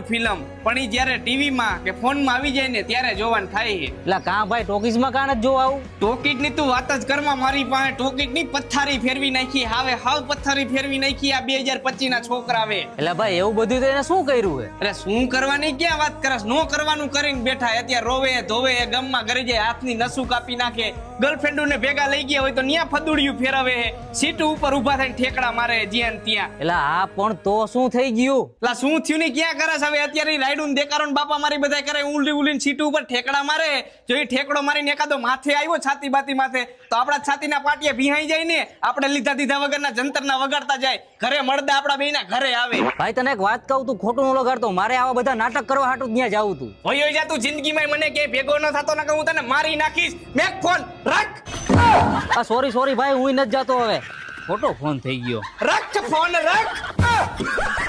Film પણ ઈ જ્યારે ટીવીમાં કે ફોનમાં આવી જાય ને ત્યારે જોવાનું થાય છે. એટલે કાં ભાઈ ટોકીઝમાં કાં નથી જોવા આવું? ટોકીટ ની તું વાત જ કરમાં મારી પાસે ટોકીટ ની પથ્થારી ફેરવી નાખી હાવ પથ્થારી ફેરવી નાખી આ 2025 ના છોકરાવે. એટલે ભાઈ એવું બધું તો એને શું કર્યું હે? અરે શું કરવાની ક્યાં વાત કરસ, નો કરવાનું કરીને બેઠા. અત્યારે રોવે ધોવે ગમમાં ઘરે જાય, હાથની નસું કાપી નાખે, ગર્લફ્રેન્ડોને ભેગા લઈ ગયા હોય તો ન્યા ફદુડિયું ફેરવે, સીટ ઉપર ઊભા થઈને ઠેકડા મારે જ્યાં ને ત્યાં. એટલે આ પણ તો શું થઈ ગયું? લા શું થયું ને ક્યાં કરસ હવે? અત્યારે રાયડું દેકારો ને બાપા મારી બધા કરે, ઉલડી ઉલીને સીટ ઉપર ઠેકડા મારે. જો એ ઠેકડો મારીને એકાદો માથે આવ્યો છાતી બાતી માથે તો આપડા છાતીના પાટિયા ભીહાઈ જાય ને, આપણે લીધા દીધા વગરના જંતરના વગાડતા જાય, ઘરે મળદા આપડા બેયના ઘરે આવે. ભાઈ તને એક વાત કહું, તું ખોટું ન લગાડતો. મારે આવા બધા નાટક કરવા હાટું ત્યાં જાવું તું. હોય જા તું જિંદગીમાં મને કે ભેગો ન થતો ને કે હું તને મારી નાખીશ. મેક ફોન રાખ. આ સોરી ભાઈ, હું નથી જાતો હવે. ખોટો ફોન થઈ ગયો. રાખ ફોન રાખ.